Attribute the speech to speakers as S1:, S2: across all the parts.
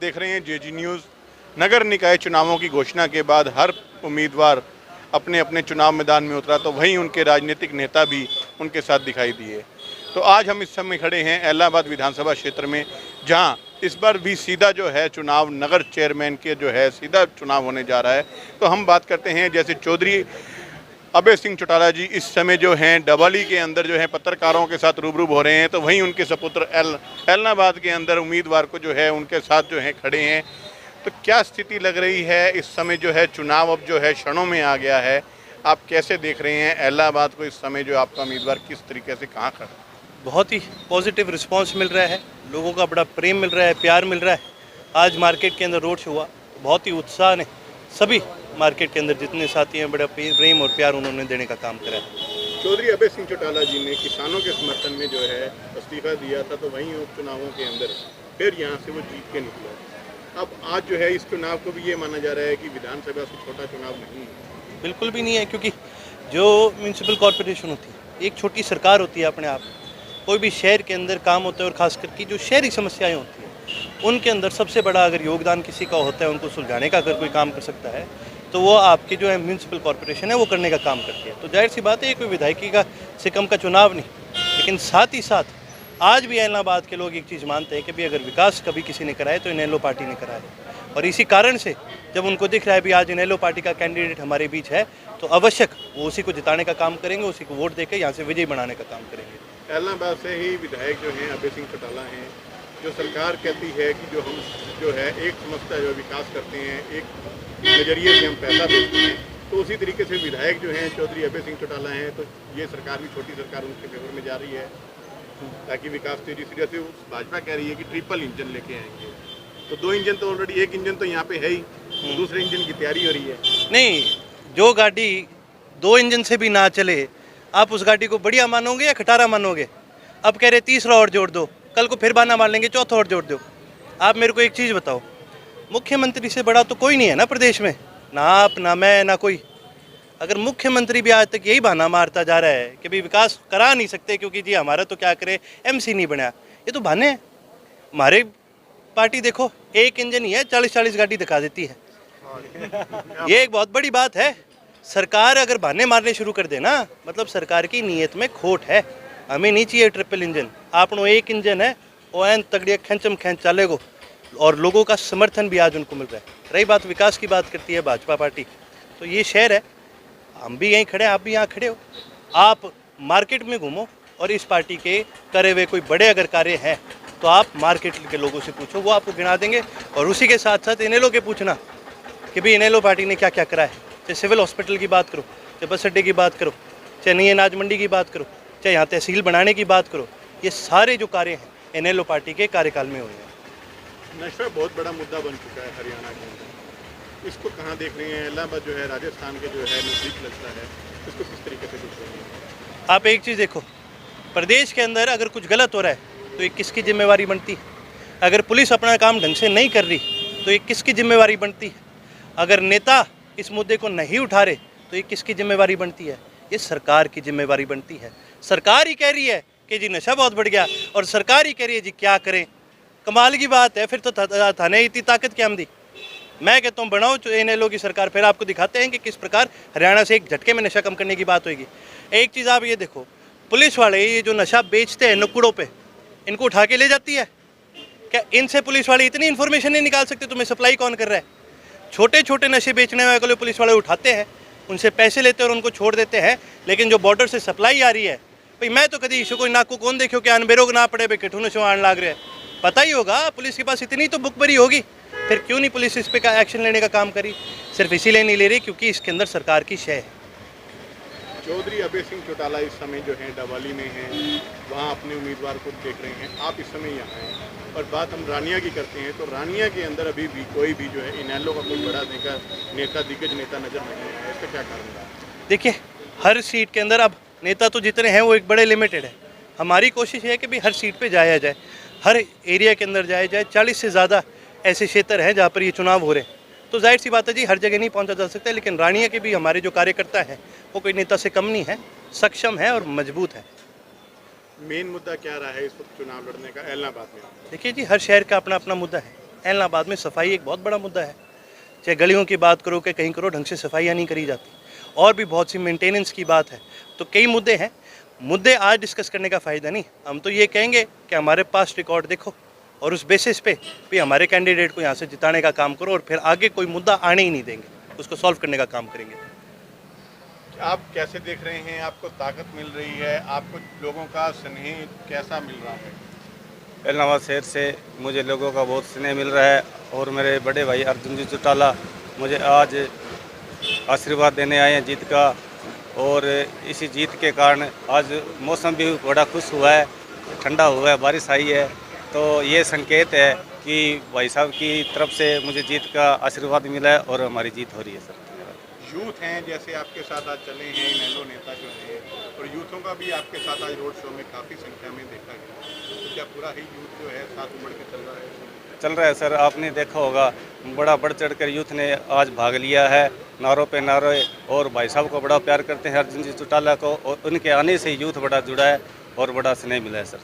S1: देख रहे हैं जेजी न्यूज़। नगर निकाय चुनावों की घोषणा के बाद हर उम्मीदवार अपने अपने चुनाव मैदान में उतरा, तो वहीं उनके राजनीतिक नेता भी उनके साथ दिखाई दिए। तो आज हम इस समय खड़े हैं इलाहाबाद विधानसभा क्षेत्र में, जहां इस बार भी सीधा जो है चुनाव नगर चेयरमैन के जो है सीधा चुनाव होने जा रहा है। तो हम बात करते हैं, जैसे चौधरी अभय सिंह चौटाला जी इस समय जो हैं डबली के अंदर जो है पत्रकारों के साथ रूबरू हो रहे हैं, तो वहीं उनके सपुत्र इलाहाबाद के अंदर उम्मीदवार को जो है उनके साथ जो है खड़े हैं। तो क्या स्थिति लग रही है इस समय? जो है चुनाव अब जो है क्षणों में आ गया है, आप कैसे देख रहे हैं इलाहाबाद को इस समय? जो आपका उम्मीदवार किस तरीके से कहाँ खड़ा?
S2: बहुत ही पॉजिटिव रिस्पांस मिल रहा है, लोगों का बड़ा प्रेम मिल रहा है, प्यार मिल रहा है। आज मार्केट के अंदर रोड शो हुआ, बहुत ही उत्साह ने सभी मार्केट के अंदर जितने साथी हैं बड़ा प्रेम और प्यार उन्होंने देने का काम करा है।
S1: चौधरी अभय सिंह चौटाला जी ने किसानों के समर्थन में जो है इस्तीफा दिया था, तो वहीं उपचुनावों के अंदर फिर यहाँ से वो जीत के निकला। अब आज जो है इस चुनाव को भी ये माना जा रहा है कि विधानसभा से छोटा चुनाव नहीं है।
S2: बिल्कुल भी नहीं है, क्योंकि जो म्यूनसिपल कॉरपोरेशन होती है एक छोटी सरकार होती है अपने आप। कोई भी शहर के अंदर काम होता है और ख़ास करके जो शहरी समस्याएं होती हैं उनके अंदर सबसे बड़ा अगर योगदान किसी का होता है, उनको सुलझाने का अगर कोई काम कर सकता है तो वो आपकी जो है म्यूनसिपल कॉरपोरेशन है वो करने का काम करती है। तो जाहिर सी बात है ये कोई विधायकी का से कम का चुनाव नहीं, लेकिन साथ ही साथ आज भी इलाहाबाद के लोग एक चीज़ मानते हैं कि भाई अगर विकास कभी किसी ने कराए तो इनेलो पार्टी ने कराया है। और इसी कारण से जब उनको दिख रहा है भी आज इनेलो पार्टी का कैंडिडेट हमारे बीच है तो आवश्यक वो उसी को जिताने का काम करेंगे, उसी को वोट देकर यहाँ से विजयी बनाने का काम करेंगे।
S1: इलाहाबाद से ही विधायक जो हैं अभय सिंह चौटाला हैं। जो सरकार कहती है कि जो हम जो है एक समस्या जो विकास करते हैं, एक नज़रिए से हम पैसा देते हैं, तो उसी तरीके से विधायक जो हैं चौधरी अभय सिंह चौटाला हैं, तो ये सरकार भी छोटी सरकार उनके फेवर में जा रही है ताकि विकास तेजी से। जैसे भाजपा कह रही है कि ट्रिपल इंजन लेके आएंगे, तो 2 इंजन तो ऑलरेडी, एक इंजन तो यहाँ पे है ही, तो दूसरे इंजन की तैयारी हो रही है।
S2: नहीं, जो गाड़ी 2 इंजन से भी ना चले आप उस गाड़ी को बढ़िया मानोगे या खटारा मानोगे? अब कह रहे तीसरा और जोड़ दो, कल को फिर बहाना मार लेंगे चौथा और जोड़ दो। आप मेरे को एक चीज़ बताओ, मुख्यमंत्री से बड़ा तो कोई नहीं है ना प्रदेश में, ना आप ना मैं ना कोई। अगर मुख्यमंत्री भी आज तक यही बहाना मारता जा रहा है कि भाई विकास करा नहीं सकते क्योंकि जी हमारा तो क्या करे एमसी नहीं बना, ये तो बहाने हैं। हमारे पार्टी देखो एक इंजन ही है, 40-40 गाड़ी दिखा देती है। ये एक बहुत बड़ी बात है। सरकार अगर बहाने मारने शुरू कर दे ना, मतलब सरकार की नीयत में खोट है। हमें नहीं चाहिए ट्रिपल इंजन, आपनो एक इंजन है वो एन तगड़िया खेंचम खेंच चलेगो, और लोगों का समर्थन भी आज उनको मिल रहा है। रही बात विकास की, बात करती है भाजपा पार्टी, तो ये शहर है, हम भी यहीं खड़े हैं, आप भी यहाँ खड़े हो। आप मार्केट में घूमो और इस पार्टी के करे हुए कोई बड़े अगर कार्य हैं तो आप मार्केट के लोगों से पूछो, वो आपको गिना देंगे। और उसी के साथ साथ इनेलो के पूछना कि भाई इनेलो पार्टी ने क्या क्या करा है। चाहे सिविल हॉस्पिटल की बात करो, चाहे बस अड्डे की बात करो, चाहे नई अनाज मंडी की बात करो, चाहे यहाँ तहसील बनाने की बात करो, ये सारे जो कार्य हैं इनेलो पार्टी के कार्यकाल में हुए हैं।
S1: नशा बहुत बड़ा मुद्दा बन चुका है हरियाणा के अंदर, इसको कहाँ देख रहे हैं? इलाहाबाद जो है राजस्थान के जो है नज़दीक लगता है, इसको किस तरीके से देख रहे हैं?
S2: आप एक चीज़ देखो, प्रदेश के अंदर अगर कुछ गलत हो रहा है तो ये किसकी जिम्मेवारी बनती है? अगर पुलिस अपना काम ढंग से नहीं कर रही तो ये किसकी जिम्मेवारी बनती है? अगर नेता इस मुद्दे को नहीं उठा रहे तो ये किसकी जिम्मेवारी बनती है? ये सरकार की जिम्मेवारी बनती है। सरकार ही कह रही है कि जी नशा बहुत बढ़ गया और सरकार ही कह रही है जी क्या करें। कमाल की बात है, फिर तो थाने इतनी ताकत क्या हम दी। मैं कहता हूँ बनाओ इनेलो की सरकार, फिर आपको दिखाते हैं कि किस प्रकार हरियाणा से एक झटके में नशा कम करने की बात होगी। एक चीज़ आप ये देखो, पुलिस वाले ये जो नशा बेचते हैं नुक्कड़ों पे, इनको उठा के ले जाती है क्या? इनसे पुलिस वाले इतनी इन्फॉर्मेशन नहीं निकाल सकते तुम्हें सप्लाई कौन कर रहा है? छोटे छोटे नशे बेचने वाले पुलिस वाले उठाते हैं, उनसे पैसे लेते हैं और उनको छोड़ देते हैं। लेकिन जो बॉर्डर से सप्लाई आ रही है, भाई मैं तो कभी इशू कोई नाकू कौन देखो कि अनबेरोग ना पड़े भाई किठू नशो आने लग रहे हैं। पता ही होगा पुलिस के पास इतनी तो बुक भरी होगी, फिर क्यों नहीं पुलिस इस पे एक्शन लेने का काम करी? सिर्फ इसीलिए नहीं ले रही क्योंकि इसके अंदर सरकार की शय है।
S1: चौधरी अभय सिंह चौटाला इस समय जो है डबली में हैं, वहाँ अपने उम्मीदवार को देख रहे हैं। आप इस समय यहाँ हैं और बात हम रानिया की करते हैं, तो रानिया के अंदर अभी भी कोई भी जो है इनेलो का कोई बड़ा नेता दिग्गज नेता नजर नहीं आया। इसका क्या कारण है?
S2: देखिए, हर सीट के अंदर अब नेता तो जितने हैं वो एक बड़े लिमिटेड है। हमारी कोशिश है कि भाई हर सीट पे जाया जाए, हर एरिया के अंदर जाया जाए। 40 से ज़्यादा ऐसे क्षेत्र हैं जहाँ पर ये चुनाव हो रहे हैं, तो जाहिर सी बात है जी हर जगह नहीं पहुँचा जा सकता। लेकिन रानिया के भी हमारे जो कार्यकर्ता हैं वो कोई नेता से कम नहीं है, सक्षम है और मजबूत है।
S1: मेन मुद्दा क्या रहा है इस वक्त चुनाव लड़ने का इलाहाबाद में?
S2: देखिए जी, हर शहर का अपना अपना मुद्दा है। इलाहाबाद में सफाई एक बहुत बड़ा मुद्दा है, चाहे गलियों की बात करो कि कहीं करो, ढंग से सफाइयाँ नहीं करी जाती, और भी बहुत सी मेंटेनेंस की बात है। तो कई मुद्दे हैं, मुद्दे आज डिस्कस करने का फ़ायदा नहीं। हम तो ये कहेंगे कि हमारे पास रिकॉर्ड देखो और उस बेसिस पे भी हमारे कैंडिडेट को यहाँ से जिताने का काम करो, और फिर आगे कोई मुद्दा आने ही नहीं देंगे, उसको सॉल्व करने का काम करेंगे।
S1: आप कैसे देख रहे हैं, आपको ताकत मिल रही है, आपको लोगों का स्नेह कैसा मिल रहा है?
S3: इलाहाबाद शहर से मुझे लोगों का बहुत स्नेह मिल रहा है, और मेरे बड़े भाई अर्जुन जी चौटाला मुझे आज आशीर्वाद देने आए हैं जीत का, और इसी जीत के कारण आज मौसम भी बड़ा खुश हुआ है, ठंडा हुआ है, बारिश आई है। तो ये संकेत है कि भाई साहब की तरफ से मुझे जीत का आशीर्वाद मिला है और हमारी जीत हो रही है सर।
S1: यूथ हैं जैसे आपके साथ आज चले हैं इनेलो नेता जो हैं, और यूथों का भी आपके साथ आज रोड शो में काफ़ी संख्या में देखा गया, तो क्या पूरा ही यूथ जो है साथ उमड़ के चल रहा है?
S3: चल रहा है सर, आपने देखा होगा बड़ा बढ़ चढ़ कर यूथ ने आज भाग लिया है, नारों पे नारे, और भाई साहब को बड़ा प्यार करते हैं अर्जुन जी चौटाला को, और उनके आने से यूथ बड़ा जुड़ा है और बड़ा स्नेह मिला है सर।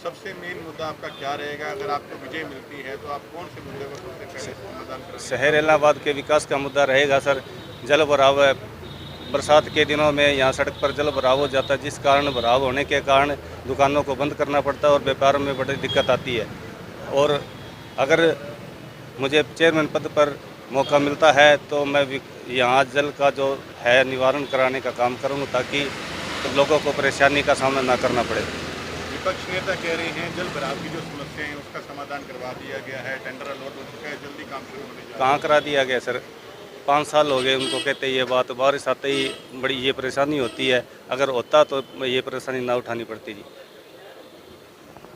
S1: सबसे मेन मुद्दा आपका क्या रहेगा? अगर आपको विजय मिलती है तो आप कौन से मुद्दे को सबसे पहले समाधान करेंगे?
S3: शहर इलाहाबाद के विकास का मुद्दा रहेगा सर। जल भराव है, बरसात के दिनों में यहाँ सड़क पर जल भराव हो जाता है, जिस कारण भराव होने के कारण दुकानों को बंद करना पड़ता है और व्यापार में बड़ी दिक्कत आती है। और अगर मुझे चेयरमैन पद पर मौका मिलता है तो मैं यहाँ जल का जो है निवारण कराने का काम करूँगा, ताकि लोगों को परेशानी का सामना ना करना पड़े।
S1: विपक्ष नेता कह रहे हैं जल भराव की जो समस्या है उसका समाधान करवा दिया गया है, टेंडर अलॉट हो चुका है, जल्दी काम शुरू होने जा रहा है।
S3: कहाँ करा दिया गया सर? 5 साल हो गए उनको कहते ये बात, बारिश आते ही बड़ी ये परेशानी होती है, अगर होता तो ये परेशानी ना उठानी पड़ती जी।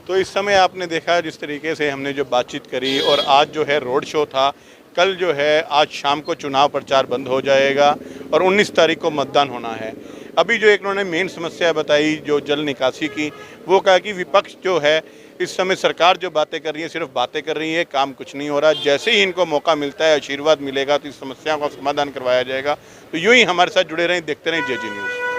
S1: तो इस समय आपने देखा जिस तरीके से हमने जो बातचीत करी, और आज जो है रोड शो था, कल जो है आज शाम को चुनाव प्रचार बंद हो जाएगा और 19 तारीख को मतदान होना है। अभी जो एक उन्होंने मेन समस्या बताई जो जल निकासी की, वो कहा कि विपक्ष जो है इस समय सरकार जो बातें कर रही है सिर्फ बातें कर रही है, काम कुछ नहीं हो रहा। जैसे ही इनको मौका मिलता है, आशीर्वाद मिलेगा, तो इस समस्या का समाधान करवाया जाएगा। तो यूँ ही हमारे साथ जुड़े रहें, देखते रहें JG न्यूज़।